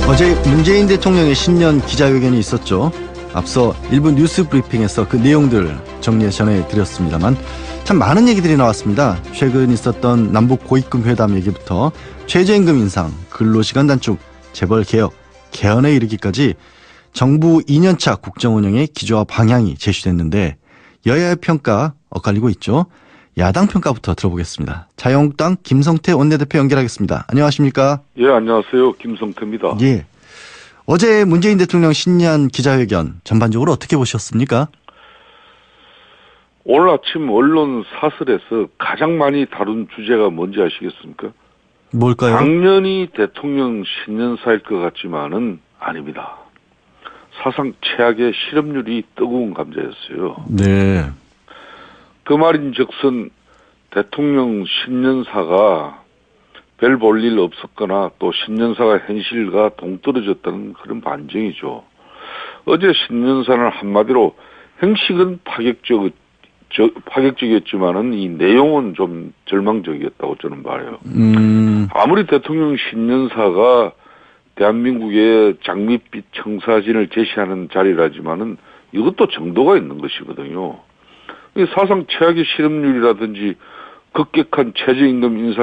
어제 문재인 대통령의 신년 기자회견이 있었죠. 앞서 일부 뉴스 브리핑에서 그 내용들 정리해 전해드렸습니다만 참 많은 얘기들이 나왔습니다. 최근 있었던 남북 고위급 회담 얘기부터 최저임금 인상, 근로시간 단축, 재벌 개혁, 개헌에 이르기까지 정부 2년차 국정운영의 기조와 방향이 제시됐는데 여야의 평가 엇갈리고 있죠. 야당 평가부터 들어보겠습니다. 자유한국당 김성태 원내대표 연결하겠습니다. 안녕하십니까? 예, 안녕하세요. 김성태입니다. 예. 어제 문재인 대통령 신년 기자회견 전반적으로 어떻게 보셨습니까? 오늘 아침 언론 사설에서 가장 많이 다룬 주제가 뭔지 아시겠습니까? 뭘까요? 당연히 대통령 신년사일 것 같지만은 아닙니다. 사상 최악의 실업률이 뜨거운 감자였어요. 네. 그 말인즉슨 대통령 신년사가 별 볼 일 없었거나 또 신년사가 현실과 동떨어졌다는 그런 반증이죠. 어제 신년사는 한마디로 형식은 파격적이었지만은 이 내용은 좀 절망적이었다고 저는 봐요. 아무리 대통령 신년사가 대한민국의 장밋빛 청사진을 제시하는 자리라지만은 이것도 정도가 있는 것이거든요. 사상 최악의 실업률이라든지 급격한 최저임금 인사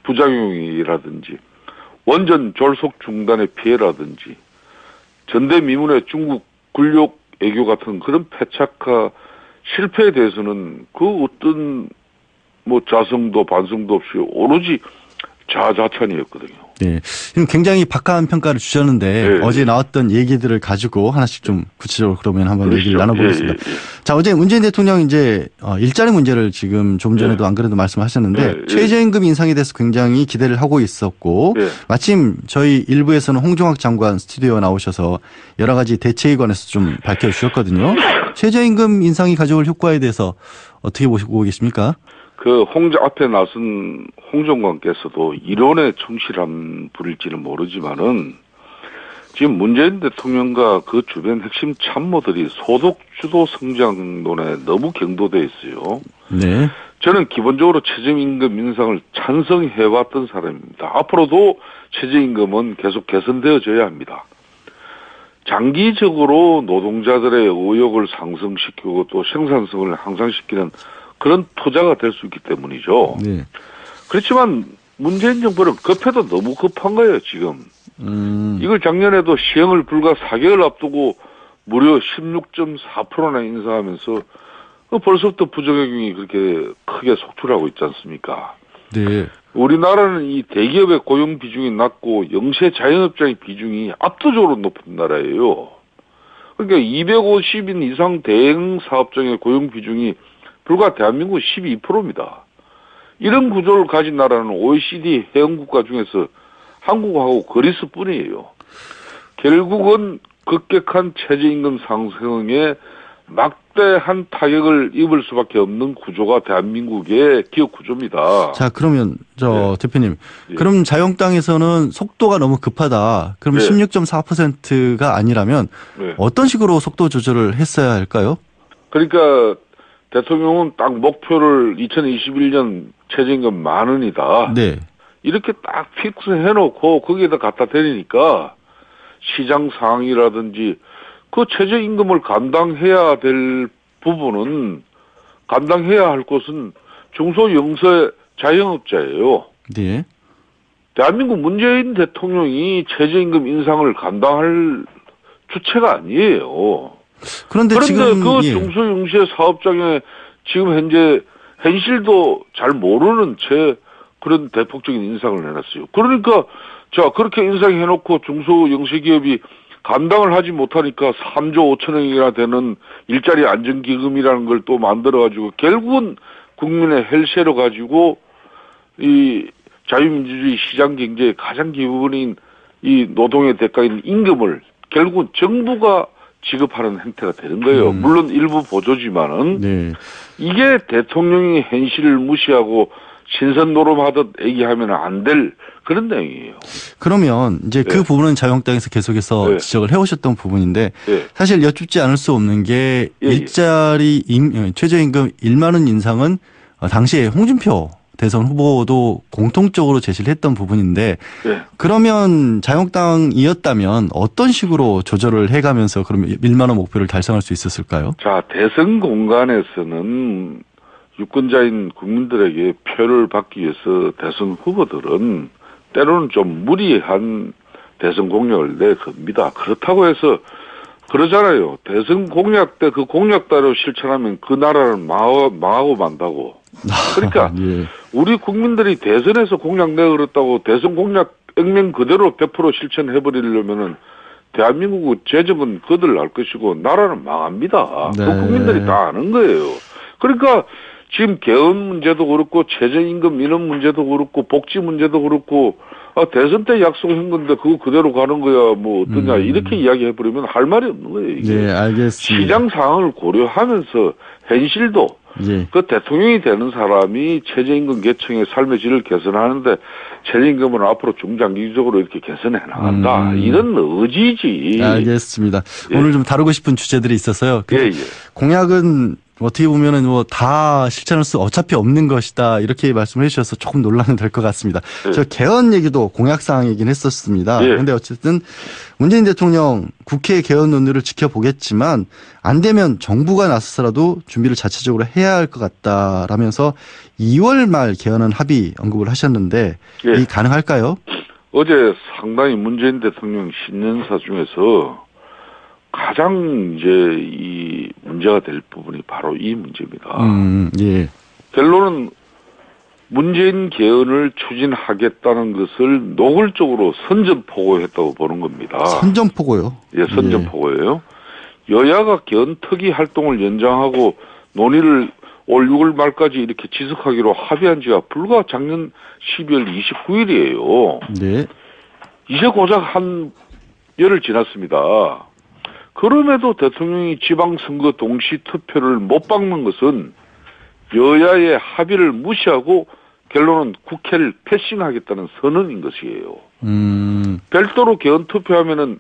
부작용이라든지 원전 졸속 중단의 피해라든지 전대미문의 중국 굴욕 애교 같은 그런 패착화 실패에 대해서는 그 어떤 자성도 반성도 없이 오로지 자아자찬이었거든요. 네, 굉장히 박하한 평가를 주셨는데 네. 어제 나왔던 얘기들을 가지고 하나씩 좀 구체적으로 그러면 한번 그러시죠. 얘기를 나눠보겠습니다. 자, 어제 문재인 대통령 이제 일자리 문제를 지금 조금 전에도 안 그래도 말씀하셨는데 최저임금 인상에 대해서 굉장히 기대를 하고 있었고 마침 저희 일부에서는 홍종학 장관 스튜디오에 나오셔서 여러 가지 대책에 관해서 좀 밝혀주셨거든요. 최저임금 인상이 가져올 효과에 대해서 어떻게 보시고 계십니까? 앞에 나선 홍정관께서도 이론에 충실한 분일지는 모르지만은 지금 문재인 대통령과 그 주변 핵심 참모들이 소득 주도 성장론에 너무 경도돼 있어요. 네. 저는 기본적으로 최저임금 인상을 찬성해왔던 사람입니다. 앞으로도 최저임금은 계속 개선되어져야 합니다. 장기적으로 노동자들의 의욕을 상승시키고 또 생산성을 향상시키는 그런 투자가 될 수 있기 때문이죠. 네. 그렇지만 문재인 정부는 급해도 너무 급한 거예요, 지금. 이걸 작년에도 시행을 불과 4개월 앞두고 무려 16.4%나 인상하면서 벌써부터 부작용이 그렇게 크게 속출하고 있지 않습니까? 네. 우리나라는 이 대기업의 고용 비중이 낮고 영세 자영업자의 비중이 압도적으로 높은 나라예요. 그러니까 250인 이상 대형 사업장의 고용 비중이 불과 대한민국 12%입니다. 이런 구조를 가진 나라는 OECD 회원국가 중에서 한국하고 그리스뿐이에요. 결국은 급격한 최저임금 상승에 막대한 타격을 입을 수밖에 없는 구조가 대한민국의 기업 구조입니다. 자, 그러면 대표님, 그럼 자유한국당에서는 속도가 너무 급하다. 그럼 16.4%가 아니라면 어떤 식으로 속도 조절을 했어야 할까요? 그러니까 대통령은 딱 목표를 2021년 최저임금 10,000원이다. 네. 이렇게 딱 픽스 해놓고 거기에다 갖다 대니까 시장 상황이라든지 그 최저임금을 감당해야 될 부분은 감당해야 할 곳은 중소영세 자영업자예요. 네. 대한민국 문재인 대통령이 최저임금 인상을 감당할 주체가 아니에요. 그런데 지금 그 중소영세 사업장에 지금 현재 현실도 잘 모르는 채 그런 대폭적인 인상을 내놨어요. 그러니까 그렇게 인상해놓고 중소영세기업이 감당을 하지 못하니까 3조 5천억이나 되는 일자리 안정기금이라는 걸 또 만들어가지고 결국은 국민의 헬세로 가지고 이 자유민주주의 시장 경제의 가장 기본인 이 노동의 대가인 임금을 결국은 정부가 지급하는 행태가 되는 거예요. 물론 일부 보조지만은 이게 대통령이 현실을 무시하고 신선 노름하듯 얘기하면 안 될 그런 내용이에요. 그러면 이제 그 부분은 자유한국당에서 계속해서 지적을 해오셨던 부분인데 사실 여쭙지 않을 수 없는 게 일자리 최저임금 10,000원 인상은 당시에 홍준표 대선 후보도 공통적으로 제시를 했던 부분인데 네. 그러면 자유한국당이었다면 어떤 식으로 조절을 해가면서 그럼 1만 원 목표를 달성할 수 있었을까요? 자, 대선 공간에서는 유권자인 국민들에게 표를 받기 위해서 대선 후보들은 때로는 좀 무리한 대선 공약을 내겁니다. 그렇다고 해서 그러잖아요. 대선 공약 때 그 공약대로 실천하면 그 나라는 망하고 만다고. 그러니까 예. 우리 국민들이 대선에서 공약 내걸었다고 대선 공약 액면 그대로 100% 실천해버리려면은 대한민국의 재정은 거들 날 것이고 나라는 망합니다. 네. 그 국민들이 다 아는 거예요. 그러니까 지금 개헌 문제도 그렇고 최저임금 인원 문제도 그렇고 복지 문제도 그렇고 대선 때 약속한 건데 그거 그대로 가는 거야 뭐 어떠냐 이렇게 이야기해버리면 할 말이 없는 거예요. 이게. 네, 알겠습니다. 시장 상황을 고려하면서 현실도 예. 그 대통령이 되는 사람이 최저임금 계층의 삶의 질을 개선하는데 최저임금은 앞으로 중장기적으로 이렇게 개선해 나간다. 이런 의지지. 알겠습니다. 예. 오늘 좀 다루고 싶은 주제들이 있어서요. 예. 공약은 어떻게 보면은 뭐 다 실천할 수 어차피 없는 것이다 이렇게 말씀을 해주셔서 조금 논란은 될 것 같습니다. 예. 저 개헌 얘기도 공약 사항이긴 했었습니다. 예. 그런데 어쨌든 문재인 대통령 국회 개헌 논의를 지켜보겠지만 안 되면 정부가 나서서라도 준비를 자체적으로 해야 할 것 같다라면서 2월 말 개헌안 합의 언급을 하셨는데 예. 이 가능할까요? 어제 상당히 문재인 대통령 신년사 중에서 가장 이제 이 문제가 될 부분이 바로 이 문제입니다. 예. 결론은 문재인 개헌을 추진하겠다는 것을 노골적으로 선전포고했다고 보는 겁니다. 선전포고요? 예, 선전포고예요. 여야가 개헌 특위 활동을 연장하고 논의를 올 6월 말까지 이렇게 지속하기로 합의한 지가 불과 작년 12월 29일이에요. 네. 이제 고작 한 열흘 지났습니다. 그럼에도 대통령이 지방선거 동시 투표를 못 박는 것은 여야의 합의를 무시하고 결론은 국회를 패싱하겠다는 선언인 것이에요. 별도로 개헌 투표하면은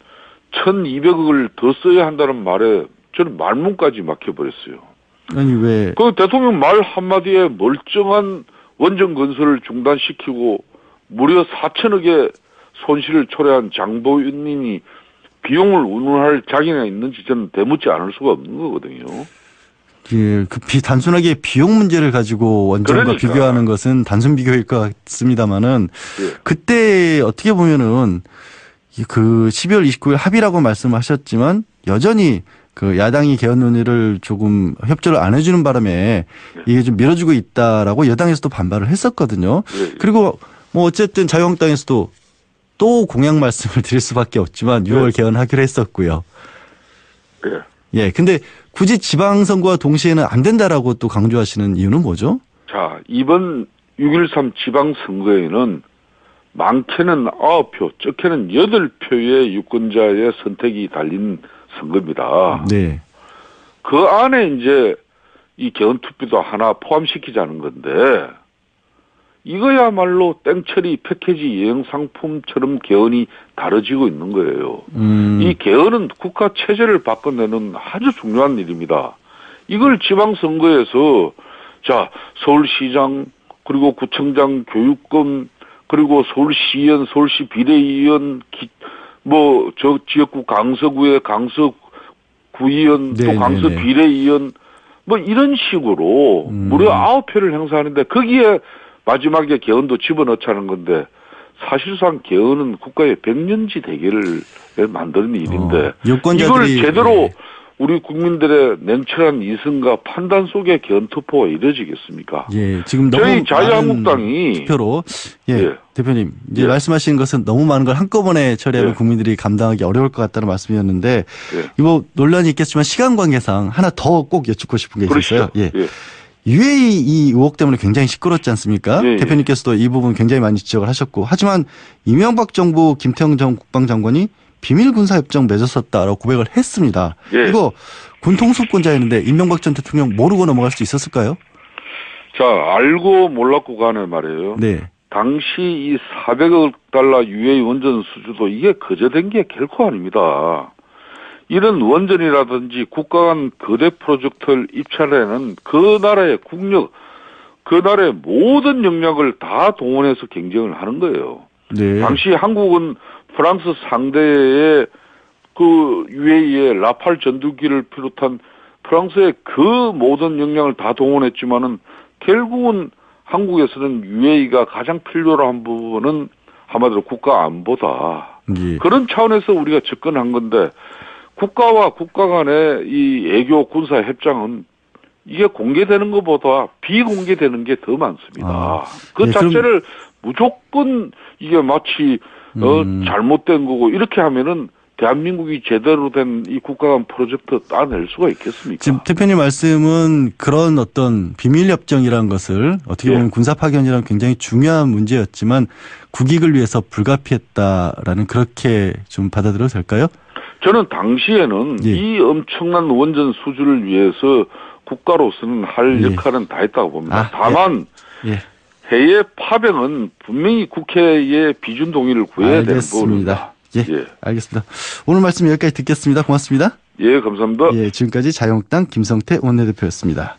1,200억을 더 써야 한다는 말에 저는 말문까지 막혀버렸어요. 아니 왜? 그 대통령 말 한마디에 멀쩡한 원전 건설을 중단시키고 무려 4천억의 손실을 초래한 장보윤님이 비용을 운운할 자격이 있는지 저는 대묻지 않을 수가 없는 거거든요. 예, 단순하게 비용 문제를 가지고 원전과 그러니까. 비교하는 것은 단순 비교일 것 같습니다만은 예. 그때 어떻게 보면은 그 12월 29일 합의라고 말씀하셨지만 여전히 그 야당이 개헌 논의를 조금 협조를 안 해주는 바람에 이게 좀 미뤄지고 있다라고 여당에서도 반발을 했었거든요. 예. 그리고 뭐 어쨌든 자유한국당에서도 또 공약 말씀을 드릴 수밖에 없지만 6월 개헌하기로 했었고요. 예. 예, 근데 굳이 지방선거와 동시에는 안 된다라고 또 강조하시는 이유는 뭐죠? 자, 이번 6.13 지방선거에는 많게는 9표, 적게는 8표의 유권자의 선택이 달린 선거입니다. 네. 그 안에 이제 이 개헌 투표도 하나 포함시키자는 건데 이거야말로 땡처리 패키지 여행 상품처럼 개헌이 다뤄지고 있는 거예요. 이 개헌은 국가 체제를 바꿔내는 아주 중요한 일입니다. 이걸 지방선거에서 자 서울시장 그리고 구청장 교육감 그리고 서울시의원, 서울시 비례의원 뭐 저 지역구 강서구의 강서구의원 또 강서 비례의원 뭐 이런 식으로 무려 9표를 행사하는데 거기에 마지막에 개헌도 집어넣자는 건데 사실상 개헌은 국가의 백년지 대계를 만드는 일인데 이걸 제대로 우리 국민들의 냉철한 이성과 판단 속에 개헌 투표가 이루어지겠습니까? 예, 지금 너무 저희 자유한국당이 투표로 대표님 이제 말씀하신 것은 너무 많은 걸 한꺼번에 처리하면 국민들이 감당하기 어려울 것 같다는 말씀이었는데 이거 논란이 있겠지만 시간 관계상 하나 더 꼭 여쭙고 싶은 게 있었어요. 그렇죠. 예. UAE 이 의혹 때문에 굉장히 시끄럽지 않습니까? 대표님께서도 이 부분 굉장히 많이 지적을 하셨고 하지만 이명박 정부 김태형 전 국방장관이 비밀 군사협정 맺었었다라고 고백을 했습니다. 이거 군통수권자였는데 이명박 전 대통령 모르고 넘어갈 수 있었을까요? 자, 알고 몰랐고 간에 말이에요. 네. 당시 이 400억 달러 UAE 원전 수주도 이게 거저된 게 결코 아닙니다. 이런 원전이라든지 국가 간 거대 프로젝트를 입찰하는 그 나라의 국력, 그날의 모든 역량을 다 동원해서 경쟁을 하는 거예요. 네. 당시 한국은 프랑스 상대의 그 UAE의 라팔 전투기를 비롯한 프랑스의 그 모든 역량을 다 동원했지만은 결국은 한국에서는 UAE가 가장 필요로 한 부분은 한마디로 국가 안보다. 예. 그런 차원에서 우리가 접근한 건데 국가와 국가 간의 이 애교 군사 협정은 이게 공개되는 것보다 비공개되는 게 더 많습니다. 그 예, 자체를 무조건 이게 마치 잘못된 거고 이렇게 하면은 대한민국이 제대로 된 이 국가 간 프로젝트 따낼 수가 있겠습니까? 지금 대표님 말씀은 그런 어떤 비밀협정이라는 것을 어떻게 보면 군사 파견이란 굉장히 중요한 문제였지만 국익을 위해서 불가피했다라는 그렇게 좀 받아들여도 될까요? 저는 당시에는 이 엄청난 원전 수주를 위해서 국가로서는 할 역할은 다 했다고 봅니다. 다만 해외 파병은 분명히 국회의 비준 동의를 구해야 되는 부분입니다. 예, 알겠습니다. 오늘 말씀 여기까지 듣겠습니다. 고맙습니다. 예, 감사합니다. 예, 지금까지 자유한국당 김성태 원내대표였습니다.